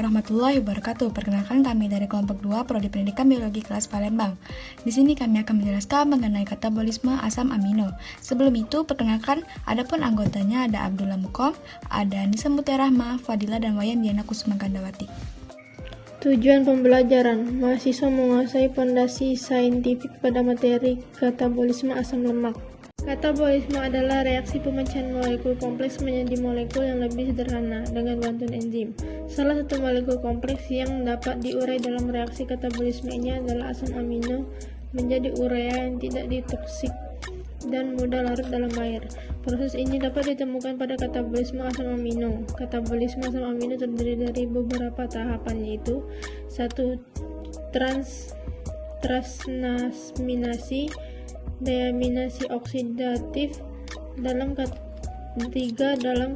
warahmatullahi wabarakatuh. Perkenalkan kami dari kelompok 2 Prodi Pendidikan Biologi kelas Palembang. Di sini kami akan menjelaskan mengenai katabolisme asam amino. Sebelum itu, perkenalkan adapun anggotanya ada Abdullah Mukom, ada Anissa Mutiarahma, Fadila dan Wayan Diana Kusuma Gandawati. Tujuan pembelajaran, mahasiswa menguasai fondasi saintifik pada materi katabolisme asam lemak. Katabolisme adalah reaksi pemecahan molekul kompleks menjadi molekul yang lebih sederhana dengan bantuan enzim. Salah satu molekul kompleks yang dapat diurai dalam reaksi katabolisme ini adalah asam amino menjadi urea yang tidak ditoksik dan mudah larut dalam air. Proses ini dapat ditemukan pada katabolisme asam amino. Katabolisme asam amino terdiri dari beberapa tahapan, yaitu 1. Transnaminasi, deaminasi oksidatif. Dalam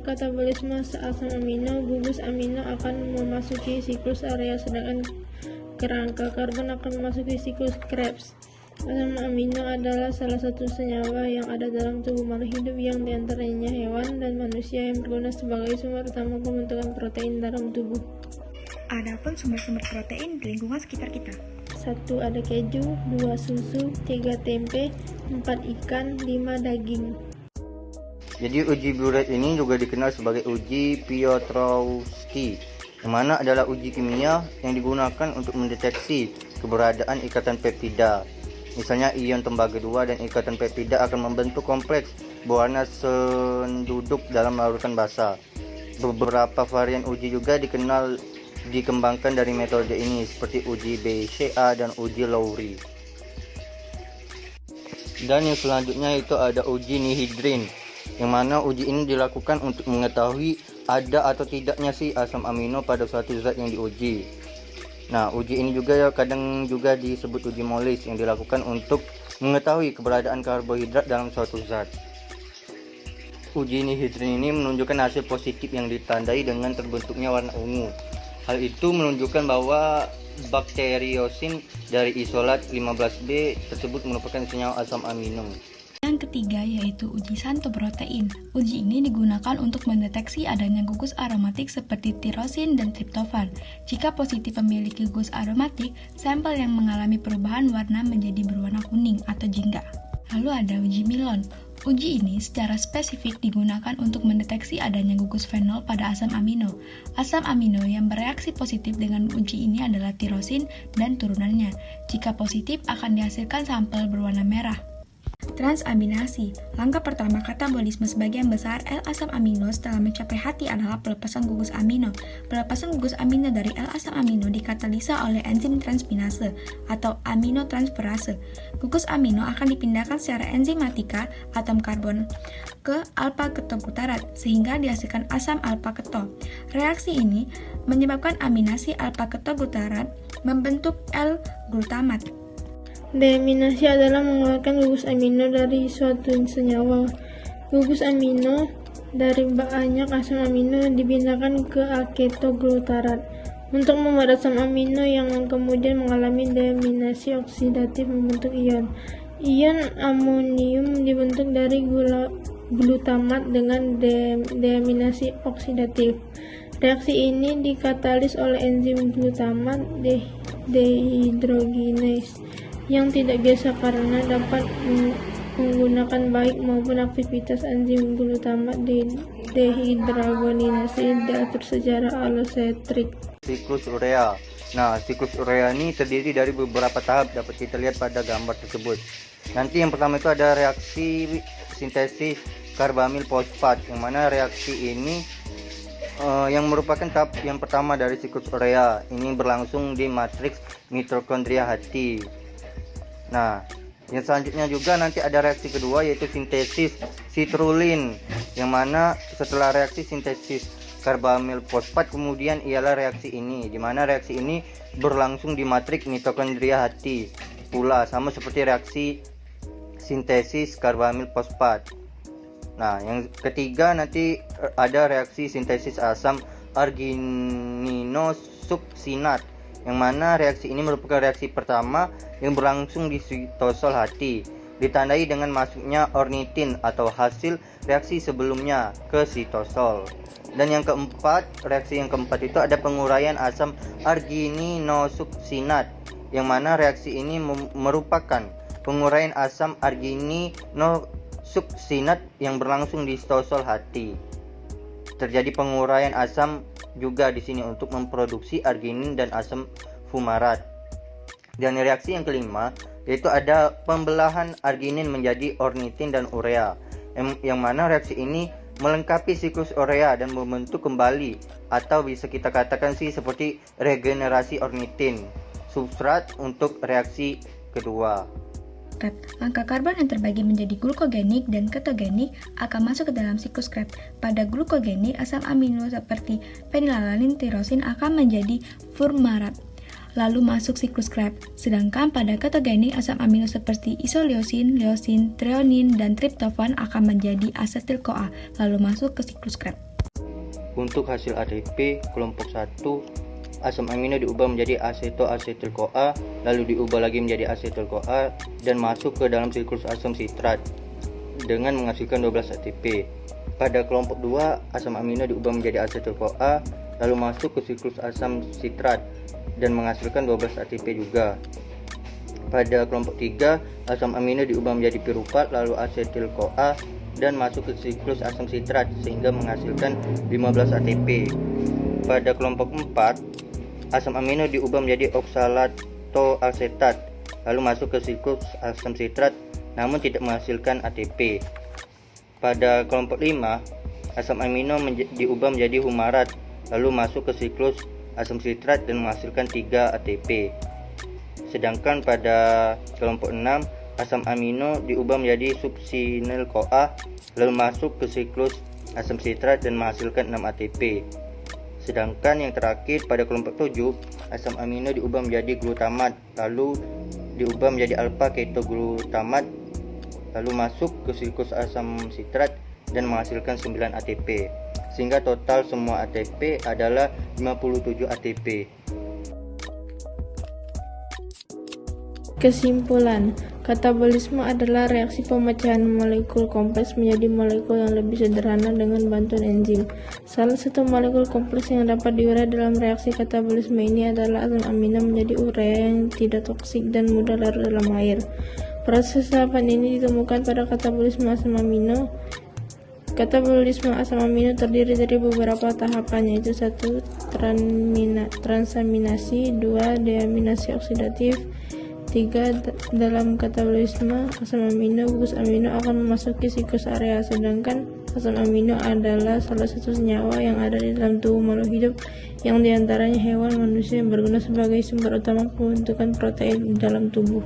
katabolisme asam amino, gugus amino akan memasuki siklus area, sedangkan kerangka karbon akan memasuki siklus Krebs. Asam amino adalah salah satu senyawa yang ada dalam tubuh makhluk hidup yang diantaranya hewan dan manusia yang berguna sebagai sumber utama pembentukan protein dalam tubuh. Adapun sumber-sumber protein di lingkungan sekitar kita. 1. Ada keju, 2. Susu, 3. Tempe, 4. Ikan, 5. Daging. Jadi uji Biuret ini juga dikenal sebagai uji Piotrowski, yang mana adalah uji kimia yang digunakan untuk mendeteksi keberadaan ikatan peptida. Misalnya ion tembaga 2 dan ikatan peptida akan membentuk kompleks berwarna senduduk dalam larutan basa. Beberapa varian uji juga dikembangkan dari metode ini, seperti uji BCA dan uji Lowry. Dan yang selanjutnya itu ada uji Nihidrin, yang mana uji ini dilakukan untuk mengetahui ada atau tidaknya si asam amino pada suatu zat yang diuji. Nah, uji ini juga kadang juga disebut uji Molis, yang dilakukan untuk mengetahui keberadaan karbohidrat dalam suatu zat. Uji Nihidrin ini menunjukkan hasil positif yang ditandai dengan terbentuknya warna ungu. Hal itu menunjukkan bahwa bakteriosin dari isolat 15B tersebut merupakan senyawa asam amino. Yang ketiga yaitu uji santoprotein. Uji ini digunakan untuk mendeteksi adanya gugus aromatik seperti tirosin dan triptofan. Jika positif memiliki gugus aromatik, sampel yang mengalami perubahan warna menjadi berwarna kuning atau jingga. Lalu ada uji Milon. Uji ini secara spesifik digunakan untuk mendeteksi adanya gugus fenol pada asam amino. Asam amino yang bereaksi positif dengan uji ini adalah tirosin dan turunannya. Jika positif akan dihasilkan sampel berwarna merah. Transaminasi. Langkah pertama katabolisme sebagian besar L-asam amino setelah mencapai hati adalah pelepasan gugus amino. Pelepasan gugus amino dari L-asam amino dikatalisa oleh enzim transminase atau aminotransferase. Gugus amino akan dipindahkan secara enzimatika atom karbon ke alpha-ketogutarat sehingga dihasilkan asam alpha-keto. Reaksi ini menyebabkan aminasi alpha-ketogutarat membentuk L-glutamat. Deaminasi adalah mengeluarkan gugus amino dari suatu senyawa. Gugus amino dari banyak asam amino dipindahkan ke aketoglutarat untuk membuat asam amino yang kemudian mengalami deaminasi oksidatif membentuk ion. Ion amonium dibentuk dari glutamat dengan deaminasi oksidatif. Reaksi ini dikatalis oleh enzim glutamat dehydrogenase yang tidak biasa karena dapat menggunakan baik maupun aktivitas enzim glutamat dehydrogenase diatur secara allosetrik. Siklus urea. Nah, siklus urea ini terdiri dari beberapa tahap, dapat kita lihat pada gambar tersebut. Nanti yang pertama itu ada reaksi sintesis karbamil fosfat, yang mana reaksi ini yang merupakan tahap yang pertama dari siklus urea. Ini berlangsung di matriks mitokondria hati. Nah, yang selanjutnya juga nanti ada reaksi kedua yaitu sintesis sitrulin, yang mana setelah reaksi sintesis karbamil fosfat kemudian ialah reaksi ini, di mana reaksi ini berlangsung di matriks mitokondria hati pula, sama seperti reaksi sintesis karbamil fosfat. Nah, yang ketiga nanti ada reaksi sintesis asam argininosuksinat, yang mana reaksi ini merupakan reaksi pertama yang berlangsung di sitosol hati, ditandai dengan masuknya ornitin atau hasil reaksi sebelumnya ke sitosol. Dan reaksi yang keempat itu ada penguraian asam argininosuksinat, yang mana reaksi ini merupakan penguraian asam argininosuksinat yang berlangsung di sitosol hati. Terjadi penguraian asam juga di sini untuk memproduksi arginin dan asam fumarat. Dan reaksi yang kelima yaitu ada pembelahan arginin menjadi ornitin dan urea, yang mana reaksi ini melengkapi siklus urea dan membentuk kembali, atau bisa kita katakan seperti regenerasi ornitin, substrat untuk reaksi kedua. Angka karbon yang terbagi menjadi glukogenik dan ketogenik akan masuk ke dalam siklus Krebs. Pada glukogenik, asam amino seperti fenilalanin, tirosin akan menjadi fumarat, lalu masuk siklus Krebs. Sedangkan pada ketogenik, asam amino seperti isoleusin, leusin, treonin, dan triptofan akan menjadi asetil-CoA, lalu masuk ke siklus Krebs. Untuk hasil ATP kelompok 1, asam amino diubah menjadi asetil-CoA, lalu diubah lagi menjadi asetil-CoA dan masuk ke dalam siklus asam sitrat dengan menghasilkan 12 ATP. Pada kelompok 2, asam amino diubah menjadi asetil-CoA, lalu masuk ke siklus asam sitrat dan menghasilkan 12 ATP juga. Pada kelompok 3, asam amino diubah menjadi piruvat, lalu asetil-CoA dan masuk ke siklus asam sitrat sehingga menghasilkan 15 ATP. Pada kelompok 4, asam amino diubah menjadi oksalatoasetat, lalu masuk ke siklus asam sitrat namun tidak menghasilkan ATP. Pada kelompok 5, asam amino diubah menjadi humarat, lalu masuk ke siklus asam sitrat dan menghasilkan 3 ATP. Sedangkan pada kelompok 6, asam amino diubah menjadi succinyl-CoA, lalu masuk ke siklus asam sitrat dan menghasilkan 6 ATP. Sedangkan yang terakhir pada kelompok 7, asam amino diubah menjadi glutamat, lalu diubah menjadi alpha ketoglutamat, lalu masuk ke siklus asam sitrat dan menghasilkan 9 ATP. Sehingga total semua ATP adalah 57 ATP. Kesimpulan, katabolisme adalah reaksi pemecahan molekul kompleks menjadi molekul yang lebih sederhana dengan bantuan enzim. Salah satu molekul kompleks yang dapat diurai dalam reaksi katabolisme ini adalah asam amino menjadi urea yang tidak toksik dan mudah larut dalam air. Proses tahapan ini ditemukan pada katabolisme asam amino. Katabolisme asam amino terdiri dari beberapa tahapan, yaitu 1. Transaminasi, 2. Deaminasi oksidatif, 3. Dalam katabolisme asam amino, gugus amino akan memasuki siklus area, sedangkan asam amino adalah salah satu senyawa yang ada di dalam tubuh makhluk hidup, yang diantaranya hewan, manusia, yang berguna sebagai sumber utama pembentukan protein di dalam tubuh.